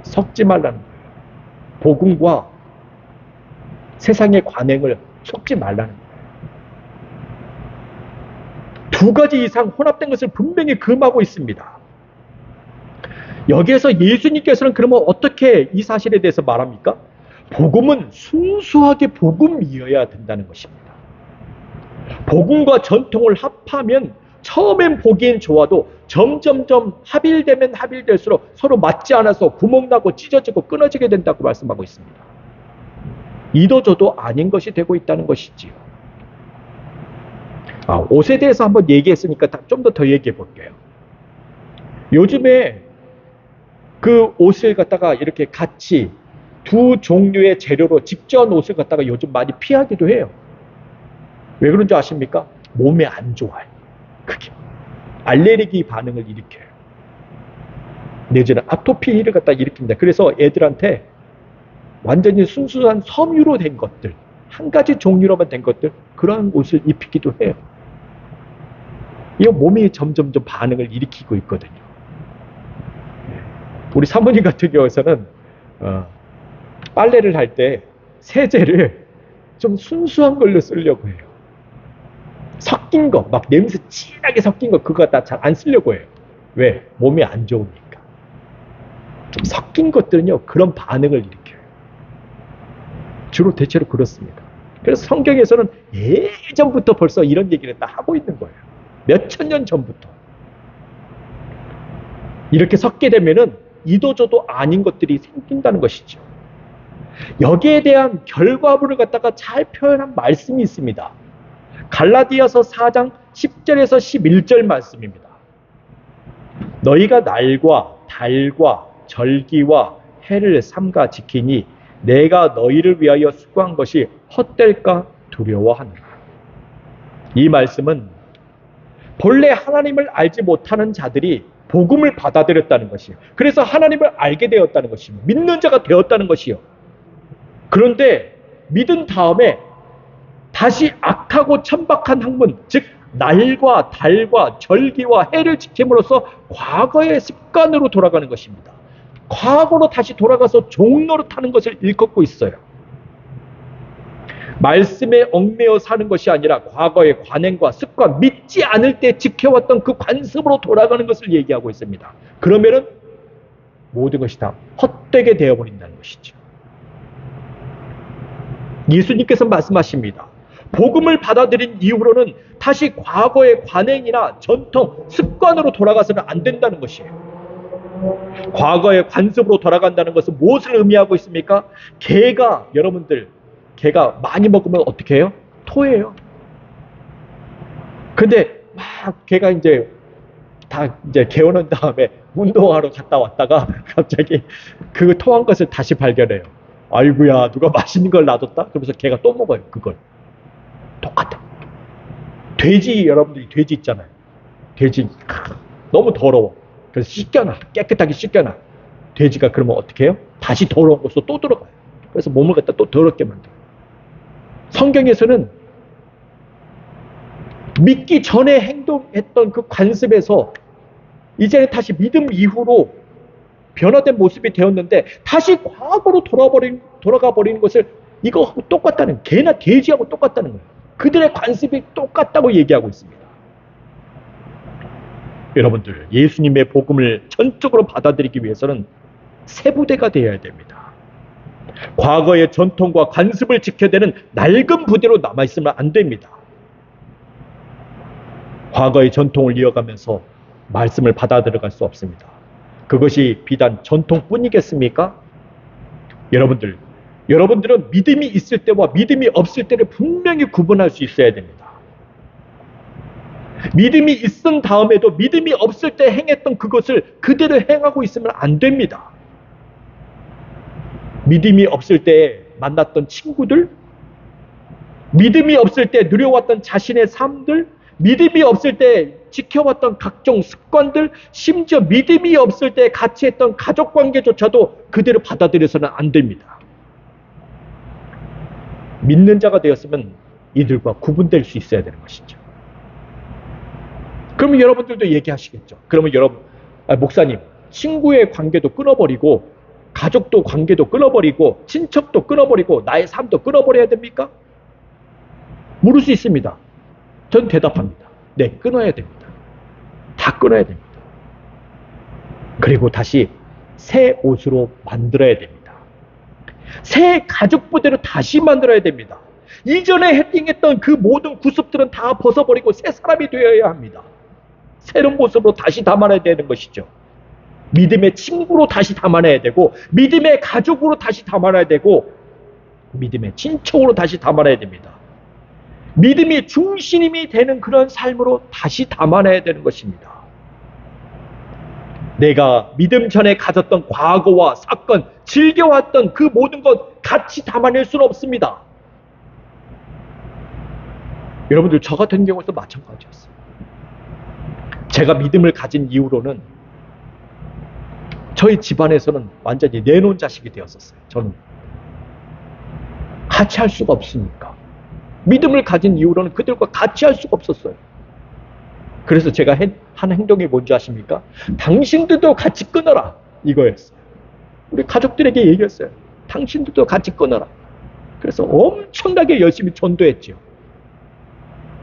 섞지 말라는 거예요. 복음과 세상의 관행을 섞지 말라는 거예요. 두 가지 이상 혼합된 것을 분명히 금하고 있습니다. 여기에서 예수님께서는 그러면 어떻게 이 사실에 대해서 말합니까? 복음은 순수하게 복음이어야 된다는 것입니다. 복음과 전통을 합하면 처음엔 보기엔 좋아도 점점점 합일되면 합일될수록 서로 맞지 않아서 구멍나고 찢어지고 끊어지게 된다고 말씀하고 있습니다. 이도저도 아닌 것이 되고 있다는 것이지요. 옷에 대해서 한번 얘기했으니까 좀 더 얘기해 볼게요. 요즘에 그 옷을 갖다가 이렇게 같이 두 종류의 재료로 직전 옷을 갖다가 요즘 많이 피하기도 해요. 왜 그런지 아십니까? 몸에 안 좋아요. 그게 알레르기 반응을 일으켜요. 내지는 아토피를 갖다 일으킵니다. 그래서 애들한테 완전히 순수한 섬유로 된 것들, 한 가지 종류로만 된 것들, 그런 옷을 입히기도 해요. 이 몸이 점점 반응을 일으키고 있거든요. 우리 사모님 같은 경우에는 빨래를 할 때 세제를 좀 순수한 걸로 쓰려고 해요. 섞인 거, 막 냄새 진하게 섞인 거, 그거 다 잘 안 쓰려고 해요. 왜? 몸이 안 좋으니까. 좀 섞인 것들은요, 그런 반응을 일으켜요. 주로 대체로 그렇습니다. 그래서 성경에서는 예전부터 벌써 이런 얘기를 다 하고 있는 거예요. 몇천 년 전부터. 이렇게 섞게 되면은 이도저도 아닌 것들이 생긴다는 것이죠. 여기에 대한 결과물을 갖다가 잘 표현한 말씀이 있습니다. 갈라디아서 4장 10절에서 11절 말씀입니다. 너희가 날과 달과 절기와 해를 삼가 지키니 내가 너희를 위하여 수고한 것이 헛될까 두려워하노라. 이 말씀은 본래 하나님을 알지 못하는 자들이 복음을 받아들였다는 것이에요. 그래서 하나님을 알게 되었다는 것이요. 믿는 자가 되었다는 것이요. 그런데 믿은 다음에 다시 악하고 천박한 학문, 즉 날과 달과 절기와 해를 지킴으로써 과거의 습관으로 돌아가는 것입니다. 과거로 다시 돌아가서 종노릇하는 것을 일컫고 있어요. 말씀에 얽매여 사는 것이 아니라 과거의 관행과 습관, 믿지 않을 때 지켜왔던 그 관습으로 돌아가는 것을 얘기하고 있습니다. 그러면은 모든 것이 다 헛되게 되어버린다는 것이죠. 예수님께서 말씀하십니다. 복음을 받아들인 이후로는 다시 과거의 관행이나 전통, 습관으로 돌아가서는 안 된다는 것이에요. 과거의 관습으로 돌아간다는 것은 무엇을 의미하고 있습니까? 여러분들, 개가 많이 먹으면 어떻게 해요? 토해요. 근데 막 개가 이제 개워낸 다음에 운동하러 갔다 왔다가 갑자기 그 토한 것을 다시 발견해요. 아이고야, 누가 맛있는 걸 놔뒀다? 그러면서 개가 또 먹어요, 그걸. 똑같아. 여러분들이 돼지 있잖아요. 돼지 너무 더러워. 그래서 깨끗하게 씻겨놔. 돼지가 그러면 어떻게 해요? 다시 더러운 곳으로 또 들어가요. 그래서 몸을 갖다 또 더럽게 만들어요. 성경에서는 믿기 전에 행동했던 그 관습에서 이제는 다시 믿음 이후로 변화된 모습이 되었는데 다시 과거로 돌아가 버리는 것을 이거하고 똑같다는, 개나 돼지하고 똑같다는 거예요. 그들의 관습이 똑같다고 얘기하고 있습니다. 여러분들, 예수님의 복음을 전적으로 받아들이기 위해서는 새 부대가 되어야 됩니다. 과거의 전통과 관습을 지켜야 되는 낡은 부대로 남아있으면 안 됩니다. 과거의 전통을 이어가면서 말씀을 받아들여갈 수 없습니다. 그것이 비단 전통뿐이겠습니까? 여러분들은 믿음이 있을 때와 믿음이 없을 때를 분명히 구분할 수 있어야 됩니다. 믿음이 있은 다음에도 믿음이 없을 때 행했던 그것을 그대로 행하고 있으면 안 됩니다. 믿음이 없을 때 만났던 친구들, 믿음이 없을 때 누려왔던 자신의 삶들, 믿음이 없을 때 지켜왔던 각종 습관들, 심지어 믿음이 없을 때 같이 했던 가족관계조차도 그대로 받아들여서는 안 됩니다. 믿는 자가 되었으면 이들과 구분될 수 있어야 되는 것이죠. 그러면 여러분들도 얘기하시겠죠. 그러면 목사님, 친구의 관계도 끊어버리고 가족도 관계도 끊어버리고 친척도 끊어버리고 나의 삶도 끊어버려야 됩니까? 물을 수 있습니다. 전 대답합니다. 네, 끊어야 됩니다. 다 끊어야 됩니다. 그리고 다시 새 옷으로 만들어야 됩니다. 새 가족 부대로 다시 만들어야 됩니다. 이전에 헤딩했던 그 모든 구습들은 다 벗어버리고 새 사람이 되어야 합니다. 새로운 모습으로 다시 담아내야 되는 것이죠. 믿음의 친구로 다시 담아내야 되고, 믿음의 가족으로 다시 담아내야 되고, 믿음의 친척으로 다시 담아내야 됩니다. 믿음이 중심이 되는 그런 삶으로 다시 담아내야 되는 것입니다. 내가 믿음 전에 가졌던 과거와 사건, 즐겨왔던 그 모든 것 같이 담아낼 수는 없습니다. 여러분들, 저 같은 경우도 마찬가지였어요. 제가 믿음을 가진 이후로는 저희 집안에서는 완전히 내놓은 자식이 되었었어요. 저는 같이 할 수가 없으니까. 믿음을 가진 이후로는 그들과 같이 할 수가 없었어요. 그래서 제가 한 행동이 뭔지 아십니까? 당신들도 같이 끊어라, 이거였어요. 우리 가족들에게 얘기했어요. 당신들도 같이 끊어라. 그래서 엄청나게 열심히 전도했죠.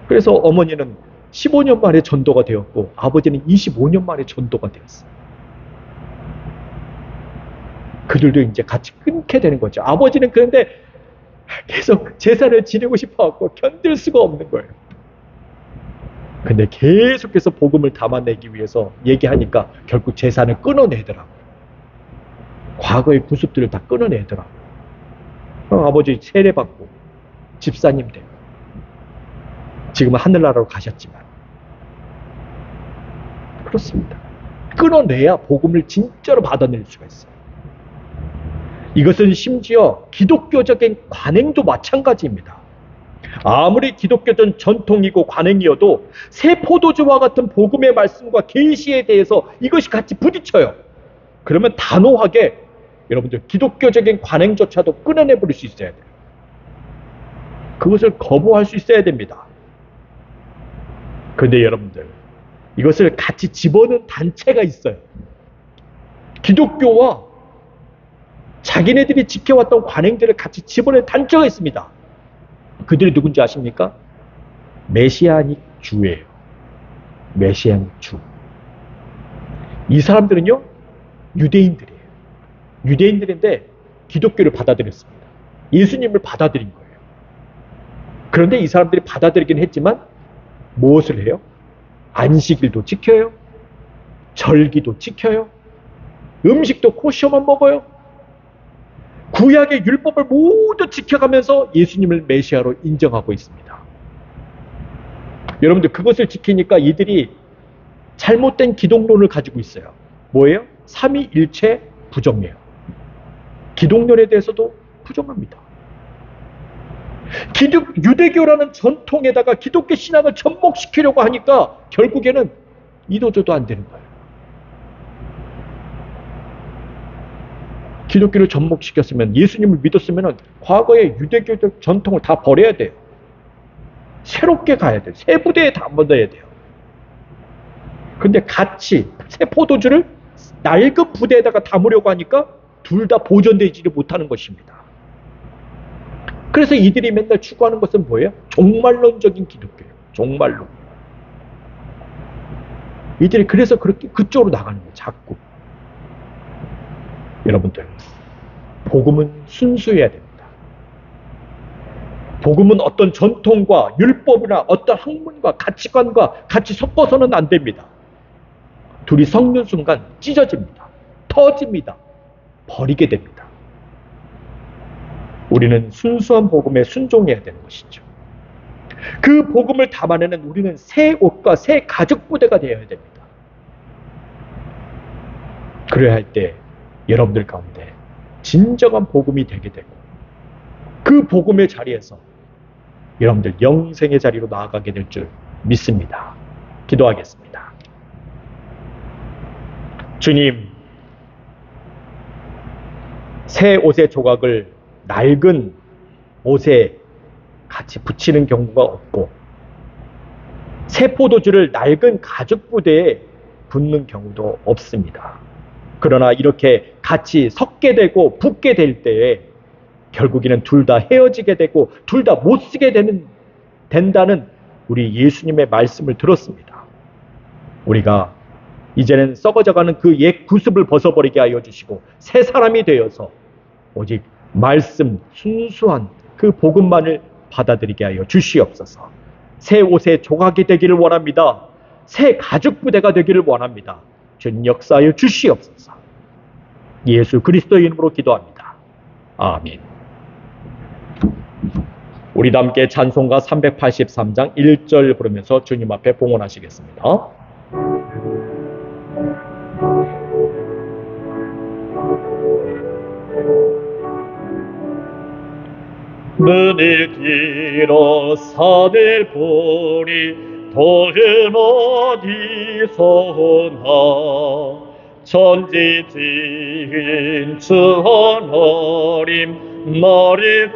그래서 어머니는 15년 만에 전도가 되었고 아버지는 25년 만에 전도가 되었어요. 그들도 이제 같이 끊게 되는 거죠. 아버지는 그런데 계속 제사를 지내고 싶어갖고 견딜 수가 없는 거예요. 근데 계속해서 복음을 담아내기 위해서 얘기하니까 결국 제사를 끊어내더라고요. 과거의 구습들을 다 끊어내더라고요. 아버지 세례받고 집사님 되고 지금은 하늘나라로 가셨지만 그렇습니다. 끊어내야 복음을 진짜로 받아낼 수가 있어요. 이것은 심지어 기독교적인 관행도 마찬가지입니다. 아무리 기독교적 전통이고 관행이어도 새 포도주와 같은 복음의 말씀과 계시에 대해서 이것이 같이 부딪혀요. 그러면 단호하게 여러분들 기독교적인 관행조차도 끊어내버릴 수 있어야 돼요. 그것을 거부할 수 있어야 됩니다. 그런데 여러분들, 이것을 같이 집어넣은 단체가 있어요. 기독교와 자기네들이 지켜왔던 관행들을 같이 집어넣은 단체가 있습니다. 그들이 누군지 아십니까? 메시아닉 주예요. 메시아닉 주. 이 사람들은요, 유대인들이에요. 유대인들인데 기독교를 받아들였습니다. 예수님을 받아들인 거예요. 그런데 이 사람들이 받아들이긴 했지만 무엇을 해요? 안식일도 지켜요. 절기도 지켜요. 음식도 코셔만 먹어요. 구약의 율법을 모두 지켜가면서 예수님을 메시아로 인정하고 있습니다. 여러분들, 그것을 지키니까 이들이 잘못된 기독론을 가지고 있어요. 뭐예요? 삼위일체 부정이에요. 기독론에 대해서도 부정합니다. 유대교라는 전통에다가 기독교 신앙을 접목시키려고 하니까 결국에는 이도저도 안 되는 거예요. 기독교를 접목시켰으면, 예수님을 믿었으면 과거의 유대교적 전통을 다 버려야 돼요. 새롭게 가야 돼요. 새 부대에 담아둬야 돼요. 근데 같이 새 포도주를 낡은 부대에다가 담으려고 하니까 둘 다 보존되지 못하는 것입니다. 그래서 이들이 맨날 추구하는 것은 뭐예요? 종말론적인 기독교예요. 종말론. 이들이 그래서 그렇게 그쪽으로 나가는 거예요. 자꾸. 여러분들, 복음은 순수해야 됩니다. 복음은 어떤 전통과 율법이나 어떤 학문과 가치관과 같이 섞어서는 안 됩니다. 둘이 섞는 순간 찢어집니다. 터집니다. 버리게 됩니다. 우리는 순수한 복음에 순종해야 되는 것이죠. 그 복음을 담아내는 우리는 새 옷과 새 가죽 부대가 되어야 됩니다. 그래야 할 때 여러분들 가운데 진정한 복음이 되게 되고, 그 복음의 자리에서 여러분들 영생의 자리로 나아가게 될 줄 믿습니다. 기도하겠습니다. 주님, 새 옷의 조각을 낡은 옷에 같이 붙이는 경우가 없고, 새 포도주를 낡은 가죽 부대에 붓는 경우도 없습니다. 그러나 이렇게 같이 섞게 되고 붙게 될 때에 결국에는 둘 다 헤어지게 되고 둘 다 못 쓰게 된다는 우리 예수님의 말씀을 들었습니다. 우리가 이제는 썩어져가는 그 옛 구습을 벗어버리게 하여 주시고 새 사람이 되어서 오직 말씀, 순수한 그 복음만을 받아들이게 하여 주시옵소서. 새 옷의 조각이 되기를 원합니다. 새 가죽 부대가 되기를 원합니다. 주님 역사하여 주시옵소서. 예수 그리스도의 이름으로 기도합니다. 아멘. 우리 함께 찬송가 383장 1절 부르면서 주님 앞에 봉헌하시겠습니다. 눈을 들어 산을 보니 도는 어디서나 천지지은 주 하나님 나를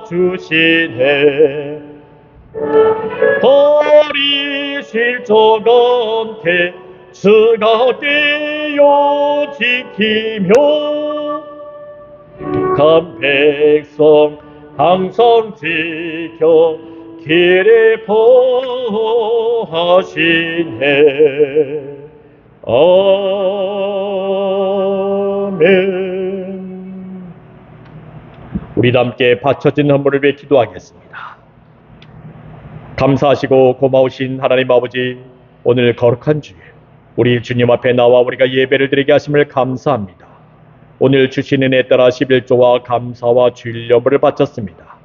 도와주시네. 버리실 적 않게 주가 떼어 지키며 간 백성 항상 지켜 길을 보하시네. 아멘. 우리 함께 바쳐진 헌물을 위해 기도하겠습니다. 감사하시고 고마우신 하나님 아버지, 오늘 거룩한 주에 우리 주님 앞에 나와 우리가 예배를 드리게 하심을 감사합니다. 오늘 주신 은혜에 따라 11조와 감사와 주일 여물을 바쳤습니다.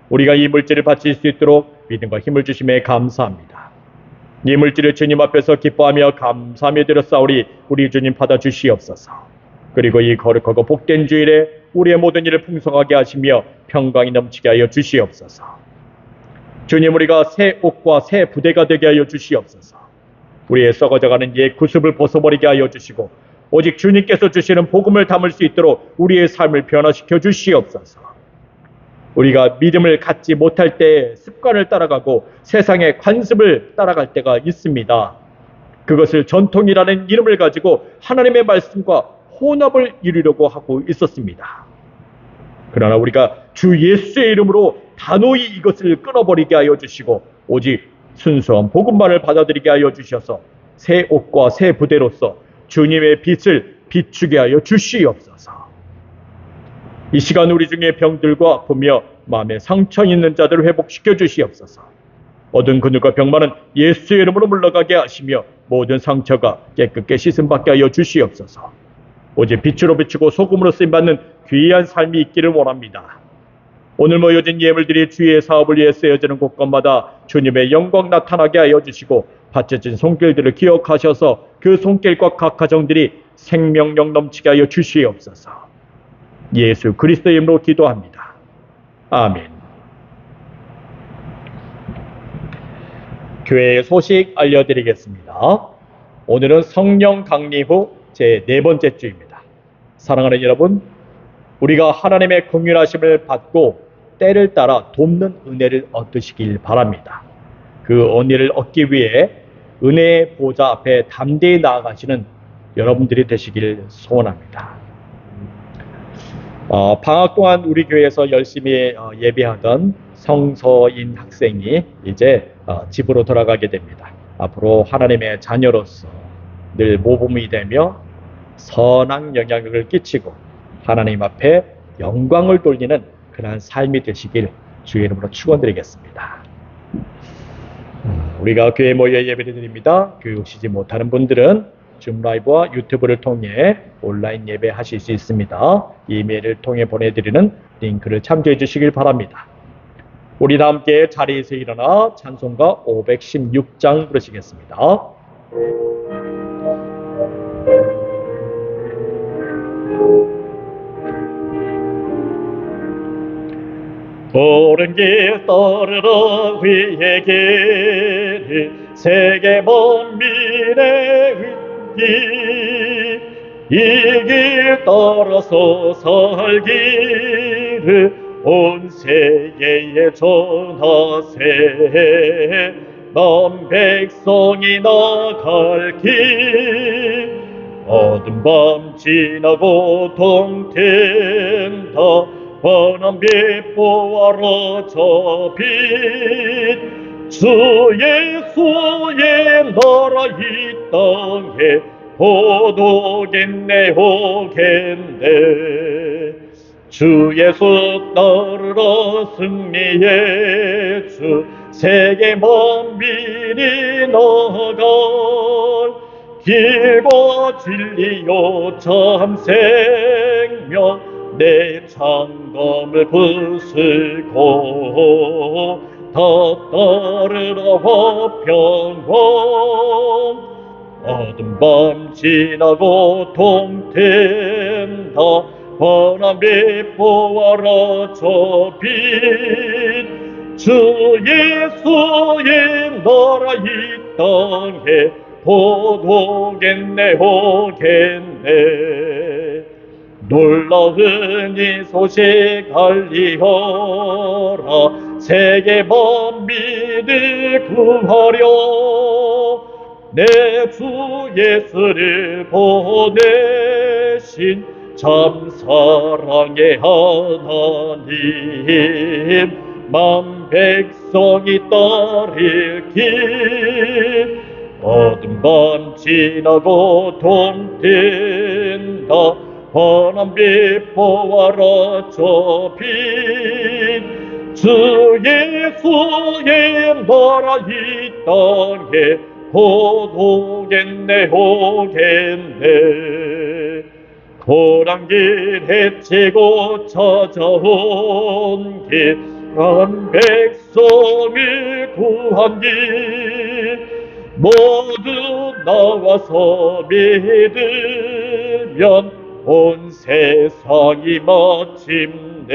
우리가 이 물질을 바칠 수 있도록 믿음과 힘을 주심에 감사합니다. 이 물질을 주님 앞에서 기뻐하며 감사하며 드렸사오니 우리 주님 받아주시옵소서. 그리고 이 거룩하고 복된 주일에 우리의 모든 일을 풍성하게 하시며 평강이 넘치게 하여 주시옵소서. 주님, 우리가 새 옷과 새 부대가 되게 하여 주시옵소서. 우리의 썩어져가는 옛 구습을 벗어버리게 하여 주시고 오직 주님께서 주시는 복음을 담을 수 있도록 우리의 삶을 변화시켜 주시옵소서. 우리가 믿음을 갖지 못할 때 습관을 따라가고 세상의 관습을 따라갈 때가 있습니다. 그것을 전통이라는 이름을 가지고 하나님의 말씀과 혼합을 이루려고 하고 있었습니다. 그러나 우리가 주 예수의 이름으로 단호히 이것을 끊어버리게 하여 주시고 오직 순수한 복음만을 받아들이게 하여 주셔서 새 옷과 새 부대로서 주님의 빛을 비추게 하여 주시옵소서. 이 시간 우리 중에 병들고 아프며 마음에 상처 있는 자들을 회복시켜 주시옵소서. 모든 근육과 병만은 예수의 이름으로 물러가게 하시며 모든 상처가 깨끗게 씻음받게 하여 주시옵소서. 오직 빛으로 비추고 소금으로 쓰임받는 귀한 삶이 있기를 원합니다. 오늘 모여진 예물들이 주의 사업을 위해 쓰여지는 곳곳마다 주님의 영광 나타나게 하여 주시고 바쳐진 손길들을 기억하셔서 그 손길과 각 가정들이 생명력 넘치게 하여 주시옵소서. 예수 그리스도의 이름으로 기도합니다. 아멘. 교회의 소식 알려드리겠습니다. 오늘은 성령 강림 후 제 4번째 주입니다. 사랑하는 여러분, 우리가 하나님의 긍휼하심을 받고 때를 따라 돕는 은혜를 얻으시길 바랍니다. 그 은혜를 얻기 위해 은혜의 보좌 앞에 담대히 나아가시는 여러분들이 되시길 소원합니다. 방학 동안 우리 교회에서 열심히 예배하던 성서인 학생이 이제 집으로 돌아가게 됩니다. 앞으로 하나님의 자녀로서 늘 모범이 되며 선한 영향력을 끼치고 하나님 앞에 영광을 돌리는 그러한 삶이 되시길 주의 이름으로 축원드리겠습니다. 우리가 교회 모여 예배를 드립니다. 교육 오시지 못하는 분들은 줌 라이브와 유튜브를 통해 온라인 예배 하실 수 있습니다. 이메일을 통해 보내드리는 링크를 참조해 주시길 바랍니다. 우리 다 함께 자리에서 일어나 찬송가 516장 부르시겠습니다. 옳은 길 따르라 위의 길을 세계 만민의 은기 이 길 따라서 살기를 온 세계에 전하세 남 백성이 나갈 길 어두운 밤 지나고 동튼다 환한 빛 보아라 저 빛 주 예수의 나라 이 땅에 호도겠네 호겠네 주 예수 따르라 승리의 주 세계 만민이 나갈 길과 진리요 참 생명 내 장검을 부수고 다 따르라 화평원 어두운 밤 지나고 동튼다 환함에 보아라 저 빛 주 예수의 나라 이 땅에 보도겠네 오겠네 놀라운 이 소식 알리어라 세계 만민을 구하려 내 주 예수를 보내신 참 사랑의 하나님 만 백성이 따를 길 어둠 밤 지나고 동뜬다 환한 빛 보아라 저 빛 주 예수의 나라 이 땅에 곧 오겠네 오겠네 고난길 헤치고 찾아온 길 한 백성을 구한 길 모두 나와서 믿으면 온 세상이 마침내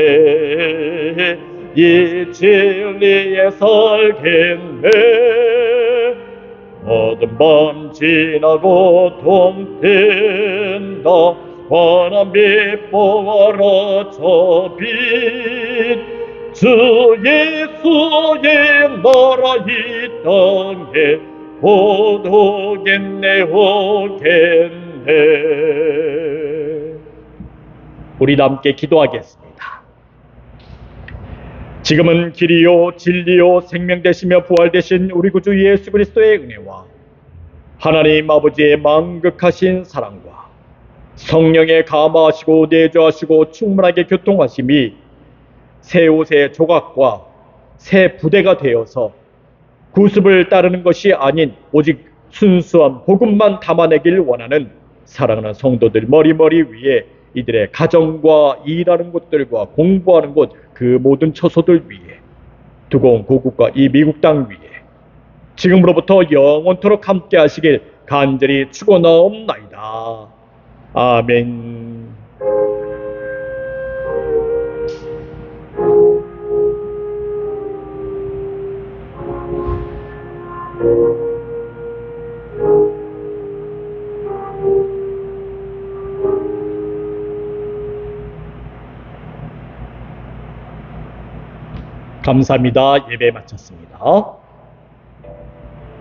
이 진리에 살겠네 어둠 밤 지나고 동뜬다 환한 빛 보아라 저 빛 주 예수의 나라 이 땅에 곧 오겠네 오겠네 우리 함께 기도하겠습니다. 지금은 길이요 진리요 생명 되시며 부활 되신 우리 구주 예수 그리스도의 은혜와 하나님 아버지의 만극하신 사랑과 성령의 감화하시고 내주하시고 충만하게 교통하심이 새 옷의 조각과 새 부대가 되어서 구습을 따르는 것이 아닌 오직 순수한 복음만 담아내길 원하는 사랑하는 성도들 머리머리 위에 이들의 가정과 일하는 곳들과 공부하는 곳 그 모든 처소들 위에 두고 온 고국과 이 미국 땅 위에 지금으로부터 영원토록 함께 하시길 간절히 축원하옵나이다. 아멘. 감사합니다. 예배 마쳤습니다.